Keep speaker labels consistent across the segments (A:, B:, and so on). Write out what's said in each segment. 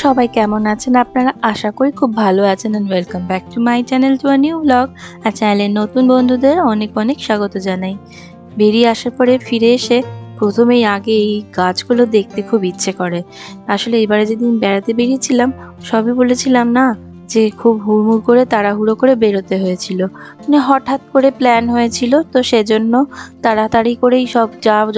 A: সবাই কেমন আছেন আপনারা? আশা করি খুব ভালো আছেন and welcome back to my channel to a new blog. আর চ্যানেলের নতুন বন্ধুদের অনেক অনেক স্বাগত জানাই। বেরিয়ে আসার পরে ফিরে এসে প্রথমেই আগে এই গাছগুলো দেখতে খুব ইচ্ছে করে। আসলে এবারে যেদিন বেড়াতে বেরিয়েছিলাম সবই বলেছিলাম না যে খুব হুড়মুড় করে তাড়াহুড়ো করে বেরোতে হয়েছিল, মানে হঠাৎ করে প্ল্যান হয়েছিল, তো সেজন্য তাড়াতাড়ি করেই সব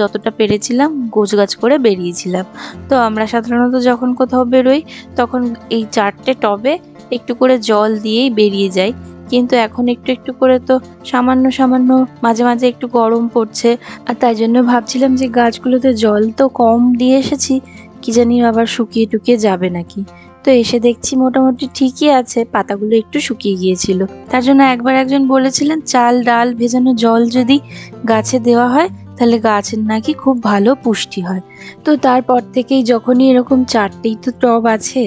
A: যতটা পেরেছিলাম গোছগাছ করে বেরিয়েছিলাম। তো আমরা সাধারণত যখন কোথাও বেরোই তখন এই 4টে টবে একটু করে জল দিয়েই বেরিয়ে যাই, কিন্তু এখন একটু একটু করে তো সামান্য সামান্য মাঝে মাঝে একটু গরম পড়ছে, আর তাই জন্য ভাবছিলাম যে গাছগুলোতে জল তো কম দিয়ে এসেছি, কি জানি আবার শুকিয়ে টুকিয়ে যাবে নাকি। তো এসে দেখছি মোটামুটি ঠিকই আছে, পাতাগুলো একটু শুকিয়ে গিয়েছিল। তার জন্য একবার একজন বলেছিলেন চাল ডাল ভেজানো জল যদি গাছে দেওয়া হয় তাহলে গাছের নাকি খুব ভালো পুষ্টি হয়। তো তারপর থেকেই যখনই এরকম 4টেই তো টব আছে,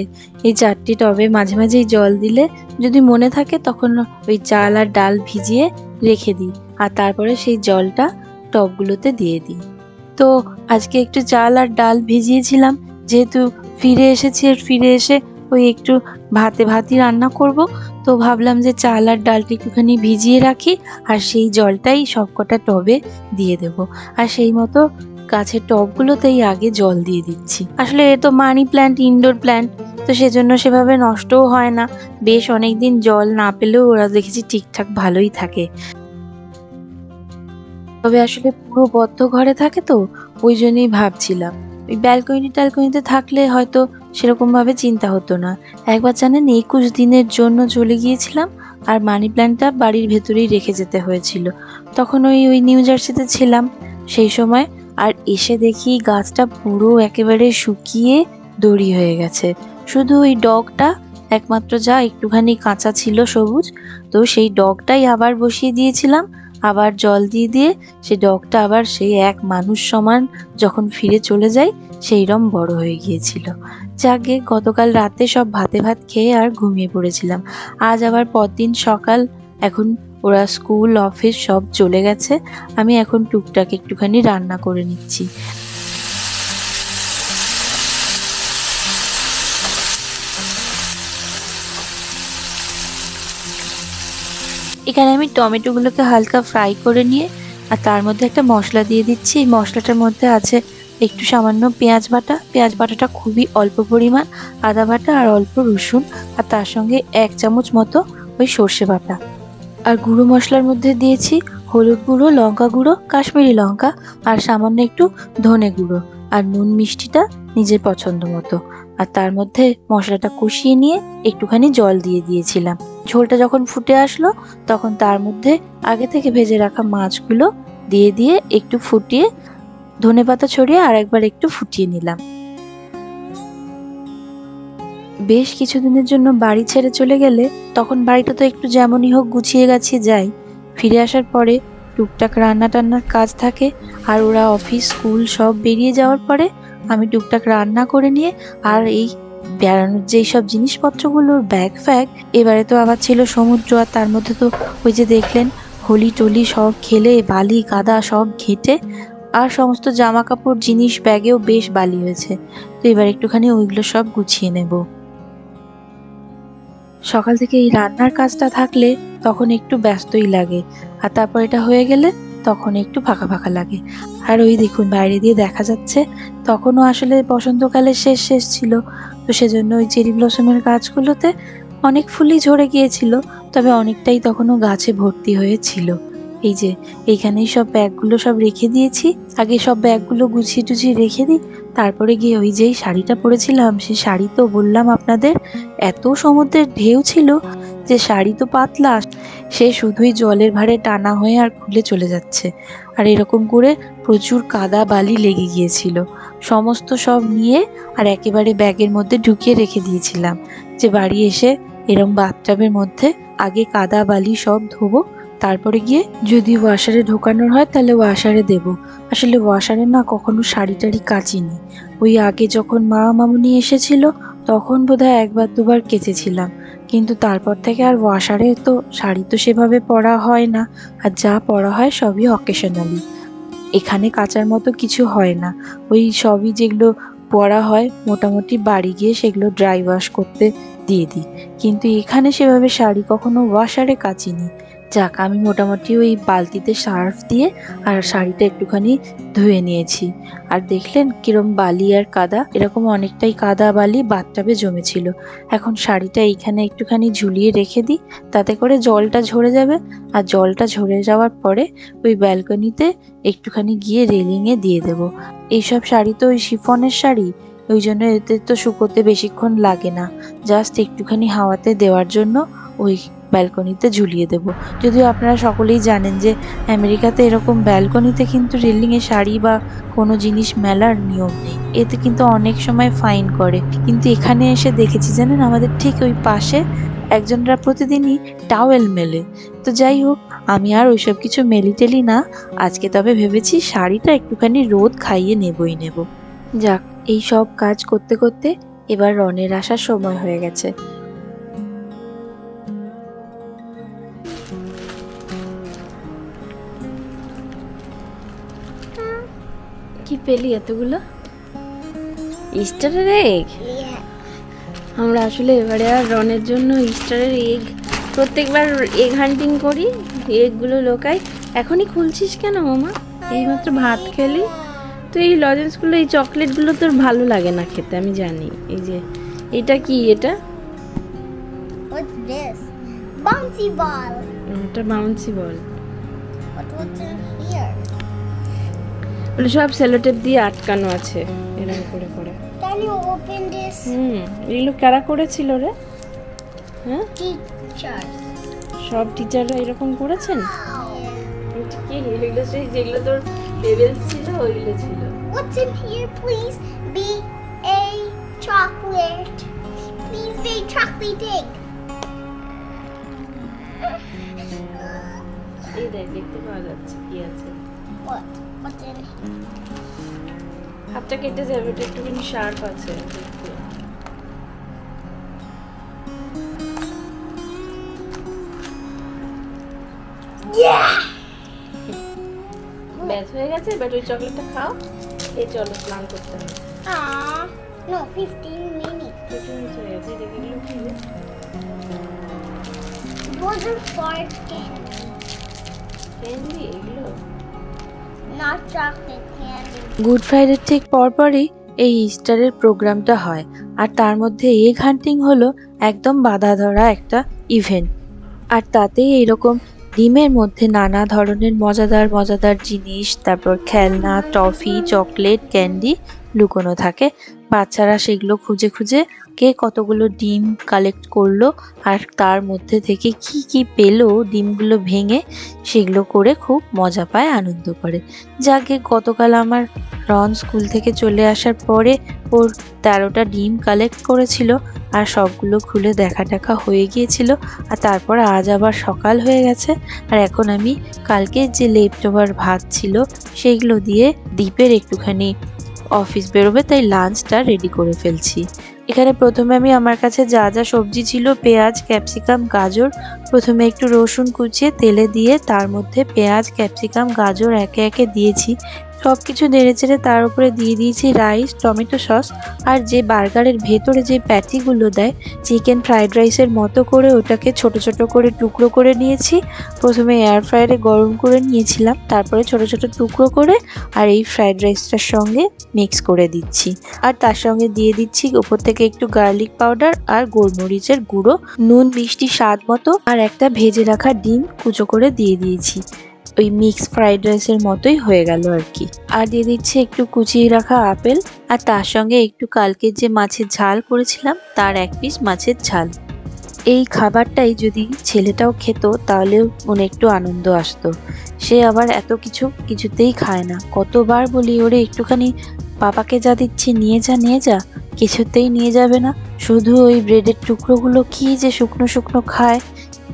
A: এই 4টে টবে মাঝে মাঝেই জল দিলে যদি মনে থাকে তখন ওই চাল আর ডাল ভিজিয়ে রেখে দিই, আর তারপরে সেই জলটা টবগুলোতে দিয়ে দিই। তো আজকে একটু চাল আর ডাল ভিজিয়েছিলাম, যেহেতু ফিরে এসেছি আর ফিরে এসে ওই একটু ভাতই রান্না করব, তো ভাবলাম যে চাল আর ডালটা একটুখানি ভিজিয়ে রাখি আর সেই জলটাই সবকটা টবে দিয়ে দেব। আর সেই মতো গাছের টবগুলোতেই আগে জল দিয়ে দিচ্ছি। আসলে এ তো মানি প্ল্যান্ট, ইনডোর প্ল্যান্ট, তো সেজন্য সেভাবে নষ্টও হয় না। বেশ অনেকদিন জল না পেলেও ওরা দেখেছি ঠিকঠাক ভালোই থাকে। তবে আসলে পুরো বদ্ধ ঘরে থাকে তো ওই জন্যই ভাবছিলাম ওই ব্যালকনিতে থাকলে হয়তো সেরকম ভাবে চিন্তা হতো না। একবার জানেন 21 দিনের জন্য চলে গিয়েছিলাম আর মানি প্ল্যান্টটা বাড়ির ভেতরেই রেখে যেতে হয়েছিল। তখন ওই নিউ জার্সিতে ছিলাম সেই সময়, আর এসে দেখি গাছটা পুরো একেবারে শুকিয়ে দড়ি হয়ে গেছে। শুধু ওই ডগটা একমাত্র যা একটুখানি কাঁচা ছিল সবুজ, তো সেই ডগটাই আবার বসিয়ে দিয়েছিলাম। আবার জল দিয়ে দিয়ে সেই ডগটা আবার সেই এক মানুষ সমান যখন ফিরে চলে যায় সেইরম বড় হয়ে গিয়েছিল। যাকে গতকাল রাতে সব ভাত খেয়ে আর ঘুমিয়ে পড়েছিলাম। আজ আবার পরদিন সকাল, এখন ওরা স্কুল অফিস সব চলে গেছে, আমি এখন টুকটাক একটুখানি রান্না করে নিচ্ছি। এখানে আমি টমেটোগুলোকে হালকা ফ্রাই করে নিয়ে আর তার মধ্যে একটা মশলা দিয়ে দিচ্ছি। এই মশলাটার মধ্যে আছে একটু সামান্য পেঁয়াজ বাটাটা খুবই অল্প পরিমাণ, আদা বাটা আর অল্প রসুন, আর তার সঙ্গে 1 চামচ মতো ওই সর্ষে বাটা। আর গুঁড়ো মশলার মধ্যে দিয়েছি হলুদ গুঁড়ো, লঙ্কা গুঁড়ো, কাশ্মীরি লঙ্কা আর সামান্য একটু ধনে গুঁড়ো, আর নুন মিষ্টিটা নিজের পছন্দ মতো। আর তার মধ্যে মশলাটা কষিয়ে নিয়ে একটুখানি জল দিয়ে দিয়েছিলাম। ঝোলটা যখন ফুটে আসলো তখন তার মধ্যে আগে থেকে ভেজে রাখা মাছগুলো দিয়ে একটু ফুটিয়ে ধনেপাতা ছড়িয়ে আর একবার একটু ফুটিয়ে নিলাম। বেশ কিছুদিনের জন্য বাড়ি ছেড়ে চলে গেলে তখন বাড়িটা তো একটু যেমনই হোক গুছিয়ে গাছিয়ে যাই। ফিরে আসার পরে টুকটাক রান্না টান্নার কাজ থাকে, আর ওরা অফিস স্কুল সব বেরিয়ে যাওয়ার পরে আমি টুকটাক রান্না করে নিয়ে আর এই বেড়ানোর যেই সব জিনিসপত্রগুলোর ব্যাগ ফ্যাগ, এবারে তো আবার ছিল সমুদ্র, আর তার মধ্যে তো ওই যে দেখলেন হোলি টোলি সব খেলে বালি কাদা সব ঘেঁটে আর সমস্ত জামা কাপড় জিনিস ব্যাগেও বেশ বালি হয়েছে। তো এবার একটুখানি ওইগুলো সব গুছিয়ে নেব। সকাল থেকে এই রান্নার কাজটা থাকলে তখন একটু ব্যস্তই লাগে, আর তারপর এটা হয়ে গেলে তখন একটু ফাঁকা ফাঁকা লাগে। আর ওই দেখুন বাইরে দিয়ে দেখা যাচ্ছে তখনও আসলে বসন্তকালের শেষ ছিল, তো সেজন্য ওই চেরি ব্লসমের গাছগুলোতে অনেক ফুলই ঝরে গিয়েছিল, তবে অনেকটাই তখনও গাছে ভর্তি হয়েছিল। এই যে এইখানেই সব ব্যাগগুলো সব রেখে দিয়েছি, আগে সব ব্যাগগুলো গুছিয়ে টুছিয়ে রেখে দিই, তারপরে গিয়ে ওই যেই শাড়িটা পরেছিলাম সেই শাড়ি তো বললাম আপনাদের এত সমুদ্রের ঢেউ ছিল যে শাড়ি তো পাতলা, সে শুধুই জলের ভারে টানা হয়ে আর খুলে চলে যাচ্ছে। আর এরকম করে প্রচুর কাদা বালি লেগে গিয়েছিল, সমস্ত সব নিয়ে আর একেবারে ব্যাগের মধ্যে ঢুকিয়ে রেখে দিয়েছিলাম যে বাড়ি এসে এরম বাথটাবের মধ্যে আগে কাদা বালি সব ধোবো, তারপরে গিয়ে যদি ওয়াশারে ঢোকানোর হয় তাহলে ওয়াশারে দেব। আসলে ওয়াশারে না কখনো শাড়ি টাড়ি কাচিনি, ওই আগে যখন মা মামুনি এসেছিল তখন বোধহয় একবার দুবার কেচেছিলাম, কিন্তু তারপর থেকে আর ওয়াশারে তো শাড়ি তো সেভাবে পরা হয় না, আর যা পরা হয় সবই অকেশনালি। এখানে কাচার মতো কিছু হয় না, ওই সবই যেগুলো পরা হয় মোটামুটি বাড়ি গিয়ে সেগুলো ড্রাই ওয়াশ করতে দিয়ে দিই, কিন্তু এখানে সেভাবে শাড়ি কখনো ওয়াশারে কাচিনি। যাক, আমি মোটামুটি ওই বালতিতে সার্ফ দিয়ে আর শাড়িটা একটুখানি ধুয়ে নিয়েছি। আর দেখলেন কিরম বালি আর কাদা, এরকম অনেকটাই কাদা বালি বাথটাবে জমেছিল। এখন শাড়িটা এইখানে একটুখানি ঝুলিয়ে রেখে দিই, তাতে করে জলটা ঝরে যাবে। আর জলটা ঝরে যাওয়ার পরে ওই ব্যালকনিতে একটুখানি গিয়ে রেলিংয়ে দিয়ে দেবো। এইসব শাড়ি তো ওই শিফনের শাড়ি, ওই জন্য এতে তো শুকোতে বেশিক্ষণ লাগে না, জাস্ট একটুখানি হাওয়াতে দেওয়ার জন্য ওই ব্যালকনিতে ঝুলিয়ে দেব। যদিও আপনারা সকলেই জানেন যে আমেরিকাতে এরকম ব্যালকনিতে কিন্তু রেলিংয়ে শাড়ি বা কোনো জিনিস মেলার নিয়ম নেই, এতে কিন্তু অনেক সময় ফাইন করে। কিন্তু এখানে এসে দেখেছি জানেন, আমাদের ঠিক ওই পাশে একজনরা প্রতিদিনই টাওয়েল মেলে। তো যাই হোক, আমি আর ওইসব কিছু মেলি টেলি না, আজকে তবে ভেবেছি শাড়িটা একটুখানি রোদ খাইয়ে নেবই নেব। যাক, এই সব কাজ করতে করতে এবার রনের আসার সময় হয়ে গেছে। কি পেলি এতগুলো? ইস্টারের এগ? আমরা আসলে এবারে আর রনের জন্য ইস্টারের এগ, প্রত্যেকবার এগ হান্টিং করি, এগগুলো লোকাই। এখনই খুলছিস কেন মামা? এইমাত্র ভাত খেলি তো। এই লজেন্সগুলো, এই চকলেটগুলো তোর ভালো লাগে না খেতে, আমি জানি। এই যে এটা কি, এটা
B: What's this? Bouncy ball.
A: এটা bouncy ball.
B: What's in here?
A: বলে সব সেলোটেপ দিয়ে আটকানো আছে এরকম করে করে।
B: Can you open this?
A: এগুলো কারা করেছিল রে? হ্যাঁ,
B: Teachers.
A: সব টিচাররা এরকম করেছেন।
B: Yeah.
A: কি এগুলো? সেই যেগুলো তোর লেভেল ছিল ওইগুলো ছিল।
B: What's in here, please? Be a chocolate. Please be chocolate egg.
A: এই দেখ, দেখতে পাওয়া যাচ্ছে কি আছে।
B: What? What's in here?
A: হাতটা কেটে যাবে, এটা একটুখানি শার্প আছে দেখতে।
B: Yeah!
A: ব্যাস হয়ে গেছে, এবার ওই চকলেটটা খাও। এই চলো স্নান করতে হবে।
B: Aw. No, 15 minutes.
A: হয়ে গেছে, এগুলো কি?
B: Those are fart candy.
A: Candy এগুলো?
B: Not chocolate candy.
A: গুড ফ্রাইডের ঠিক পরপরই এই ইস্টারের প্রোগ্রামটা হয়, আর তার মধ্যে এগ হান্টিং হলো একদম বাধা ধরা একটা ইভেন্ট। আর তাতেই এইরকম ডিমের মধ্যে নানা ধরনের মজাদার মজাদার জিনিস, তারপর খেলনা, টফি, চকলেট, ক্যান্ডি লুকোনো থাকে। বাচ্চারা সেগুলো খুঁজে খুঁজে কে কতগুলো ডিম কালেক্ট করলো আর তার মধ্যে থেকে কি কি পেলো ডিমগুলো ভেঙে, সেগুলো করে খুব মজা পায়, আনন্দ করে। যাকে গতকাল আমার রন স্কুল থেকে চলে আসার পরে ওর 13টা ডিম কালেক্ট করেছিল, আর সবগুলো খুলে দেখা টাকা হয়ে গিয়েছিল। আর তারপর আজ আবার সকাল হয়ে গেছে, আর এখন আমি কালকে যে লেফট ওভার ভাত ছিল সেইগুলো দিয়ে দীপের একটুখানি অফিস বেরোবে, তাই লাঞ্চটা রেডি করে ফেলছি। এখানে প্রথমে আমি আমার কাছে যা যা সবজি ছিল, পেঁয়াজ, ক্যাপসিকাম, গাজর, প্রথমে একটু রসুন কুচিয়ে তেলে দিয়ে তার মধ্যে পেঁয়াজ, ক্যাপসিকাম, গাজর একে একে দিয়েছি। সব কিছু নেড়ে চেড়ে তার উপরে দিয়ে দিয়েছি রাইস, টমেটো সস, আর যে বার্গারের ভেতরে যে প্যাটিগুলো দেয় চিকেন ফ্রাইড রাইসের মতো করে ওটাকে ছোট ছোট করে টুকরো করে নিয়েছি। প্রথমে এয়ার ফ্রায়ারে গরম করে নিয়েছিলাম, তারপরে ছোট ছোট টুকরো করে আর এই ফ্রাইড রাইসটার সঙ্গে মিক্স করে দিচ্ছি। আর তার সঙ্গে দিয়ে দিচ্ছি উপর থেকে একটু গার্লিক পাউডার আর গোলমরিচের গুঁড়ো, নুন মিষ্টি স্বাদ মতো, আর একটা ভেজে রাখা ডিম কুচো করে দিয়ে দিয়েছি। ওই মিক্স ফ্রাইড রাইসের মতোই হয়ে গেল আর কি। আর দিয়ে দিচ্ছি একটু কুচিয়ে রাখা আপেল, আর তার সঙ্গে একটু কালকে যে মাছের ঝাল করেছিলাম তার 1 পিস মাছের ঝাল। এই খাবারটাই যদি ছেলেটাও খেত তাহলে মনে একটু আনন্দ আসতো। সে আবার এত কিছু কিছুতেই খায় না, কতবার বলি ওরে একটুখানি বাবাকে যা দিচ্ছি নিয়ে যা নিয়ে যা, কিছুতেই নিয়ে যাবে না। শুধু ওই ব্রেডের টুকরোগুলো কি যে শুকনো শুকনো খায়,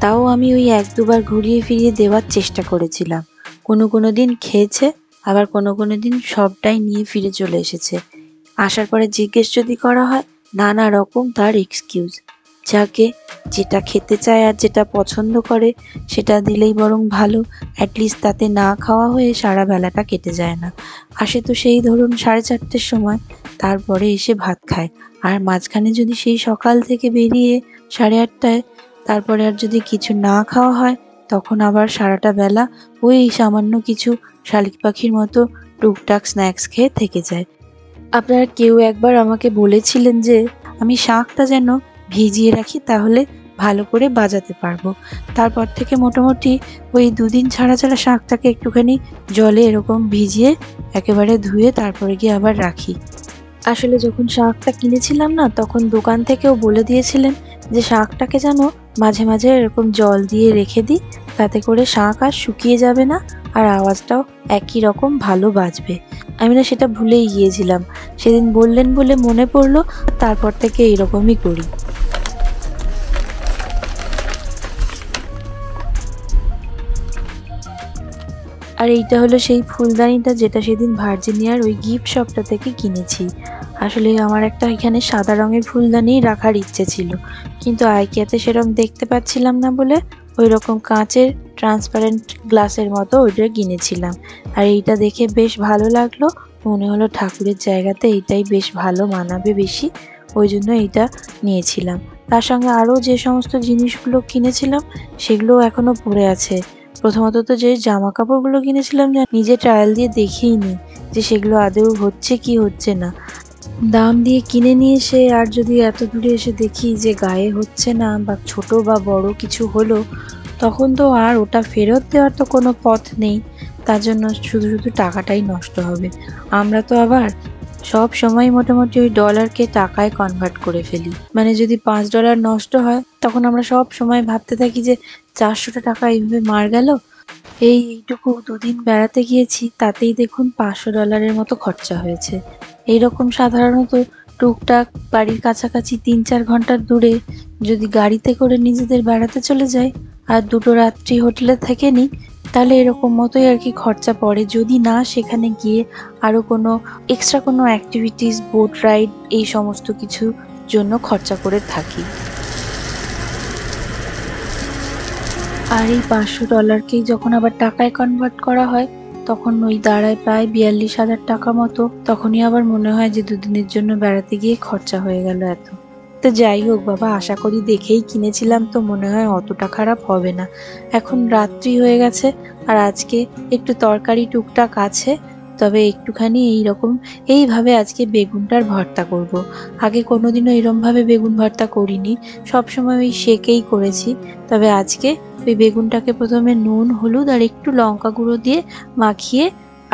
A: তাও আমি ওই 1-2 বার ঘুরিয়ে ফিরিয়ে দেওয়ার চেষ্টা করেছিলাম। কোনো দিন খেয়েছে, আবার কোনো দিন সবটাই নিয়ে ফিরে চলে এসেছে। আসার পরে জিজ্ঞেস যদি করা হয়, নানা রকম তার এক্সকিউজ। যাকে যেটা খেতে চায় আর যেটা পছন্দ করে সেটা দিলেই বরং ভালো। অ্যাটলিস্ট তাতে না খাওয়া হয়ে সারা বেলাটা কেটে যায় না। আসে তো সেই ধরুন 4:30-র সময়, তারপরে এসে ভাত খায়। আর মাঝখানে যদি সেই সকাল থেকে বেরিয়ে 8:30টায় তারপরে আর যদি কিছু না খাওয়া হয়, তখন আবার সারাটা বেলা ওই সামান্য কিছু শালিক পাখির মতো টুকটাক স্ন্যাক্স খেয়ে থেকে যায়। আপনারা কেউ একবার আমাকে বলেছিলেন যে আমি শাকটা যেন ভিজিয়ে রাখি, তাহলে ভালো করে বাজাতে পারবো। তারপর থেকে মোটামুটি ওই 2 দিন ছাড়া ছাড়া শাকটাকে একটুখানি জলে এরকম ভিজিয়ে একেবারে ধুয়ে তারপরে গিয়ে আবার রাখি। আসলে যখন শাকটা কিনেছিলাম না, তখন দোকান থেকেও বলে দিয়েছিলেন যে শাকটাকে যেন মাঝে মাঝে এরকম জল দিয়ে রেখে দিই, তাতে করে শাক আর শুকিয়ে যাবে না আর আওয়াজটাও একই রকম ভালো বাজবে। আমি না সেটা ভুলেই গিয়েছিলাম, সেদিন বললেন বলে মনে পড়লো, তারপর থেকে এইরকমই করি। আর এইটা হলো সেই ফুলদানিটা যেটা সেদিন ভার্জিনিয়ার ওই গিফট শপটা থেকে কিনেছি। আসলে আমার একটা এখানে সাদা রঙের ফুলদানি রাখার ইচ্ছে ছিল, কিন্তু আইকিয়াতে সেরকম দেখতে পাচ্ছিলাম না বলে ওই রকম কাঁচের ট্রান্সপারেন্ট গ্লাসের মতো ওইটা কিনেছিলাম। আর এইটা দেখে বেশ ভালো লাগলো, মনে হলো ঠাকুরের জায়গাতে এইটাই বেশ ভালো মানাবে বেশি, ওই জন্য এইটা নিয়েছিলাম। তার সঙ্গে আরও যে সমস্ত জিনিসগুলো কিনেছিলাম সেগুলো এখনও পড়ে আছে। প্রথমত তো যে জামা কাপড়গুলো কিনেছিলাম নিজে ট্রায়াল দিয়ে দেখেইনি যে সেগুলো আদৌ হচ্ছে কি হচ্ছে না। দাম দিয়ে কিনে নিয়ে এসে আর যদি এত দূরে এসে দেখি যে গায়ে হচ্ছে না বা ছোট বা বড় কিছু হলো, তখন তো আর ওটা ফেরত দেওয়ার তো কোনো পথ নেই। তার জন্য শুধু শুধু টাকাটাই নষ্ট হবে। আমরা তো আবার সব সময় মোটামুটি ওই ডলারকে টাকায় কনভার্ট করে ফেলি। মানে যদি $5 নষ্ট হয়, তখন আমরা সব সময় ভাবতে থাকি যে 400টা টাকা এইভাবে মার গেল। এইটুকু 2 দিন বেড়াতে গিয়েছি, তাতেই দেখুন $500 মতো খরচা হয়েছে। এইরকম সাধারণত টুকটাক বাড়ির কাছাকাছি 3-4 ঘন্টার দূরে যদি গাড়িতে করে নিজেদের বেড়াতে চলে যাই আর 2টো রাত্রি হোটেলে থেকে নিই, তাহলে এরকম মতোই আর কি খরচা পড়ে। যদি না সেখানে গিয়ে আরও কোনো এক্সট্রা কোনো অ্যাক্টিভিটিস, বোট রাইড এই সমস্ত কিছুর জন্য খরচা করে থাকি। আর এই $500কেই যখন আবার টাকায় কনভার্ট করা হয়, তখন ওই দাঁড়ায় প্রায় 42,000 টাকা মতো। তখনই আবার মনে হয় যে 2 দিনের জন্য বেড়াতে গিয়ে খরচা হয়ে গেল এত। তো যাই হোক বাবা, আশা করি দেখেই কিনেছিলাম তো মনে হয় অতটা খারাপ হবে না। এখন রাত্রি হয়ে গেছে আর আজকে একটু তরকারি টুকটাক আছে, তবে একটুখানি এইভাবে আজকে বেগুনটার ভর্তা করব। আগে কোনোদিনও এরমভাবে বেগুন ভর্তা করিনি, সবসময় ওই সেকেই করেছি। তবে আজকে ওই বেগুনটাকে প্রথমে নুন, হলুদ আর একটু লঙ্কা গুঁড়ো দিয়ে মাখিয়ে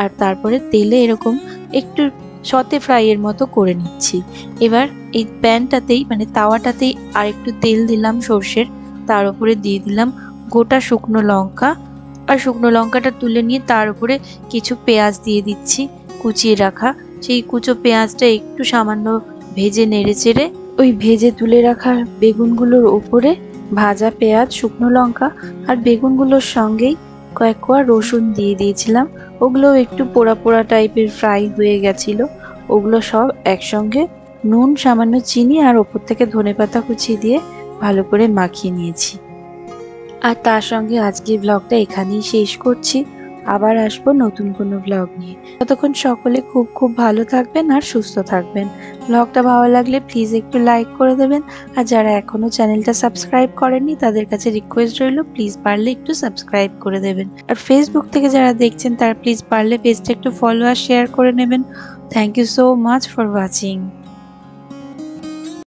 A: আর তারপরে তেলে এরকম একটু সতে ফ্রাইয়ের মতো করে নিচ্ছি। এবার এই প্যানটাতেই মানে তাওয়াটাতেই আর একটু তেল দিলাম সর্ষের, তার উপরে দিয়ে দিলাম গোটা শুকনো লঙ্কা, আর শুকনো লঙ্কাটা তুলে নিয়ে তার উপরে কিছু পেঁয়াজ দিয়ে দিচ্ছি কুচিয়ে রাখা। সেই কুচো পেঁয়াজটা একটু সামান্য ভেজে নেড়ে চেড়ে ওই ভেজে তুলে রাখা বেগুনগুলোর ওপরে ভাজা পেঁয়াজ, শুকনো লঙ্কা আর বেগুনগুলোর সঙ্গেই কয়েক কোয়া রসুন দিয়ে দিয়েছিলাম। ওগুলো একটু পোড়া পোড়া টাইপের ফ্রাই হয়ে গেছিল। ওগুলো সব একসঙ্গে নুন, সামান্য চিনি আর ওপর থেকে ধনেপাতা কুচি দিয়ে ভালো করে মাখিয়ে নিয়েছি। আর তার সঙ্গে আজকের ব্লগটা এখানেই শেষ করছি। আবার আসবো নতুন কোনো ব্লগ নিয়ে। ততক্ষণ সকলে খুব খুব ভালো থাকবেন আর সুস্থ থাকবেন। ব্লগটা ভালো লাগলে প্লিজ একটু লাইক করে দেবেন। আর যারা এখনো চ্যানেলটা সাবস্ক্রাইব করেননি তাদের কাছে রিকোয়েস্ট রইল, প্লিজ পারলে একটু সাবস্ক্রাইব করে দেবেন। আর ফেসবুক থেকে যারা দেখছেন তারা প্লিজ পারলে পেজটা একটু ফলো আর শেয়ার করে নেবেন। Thank you so much for watching.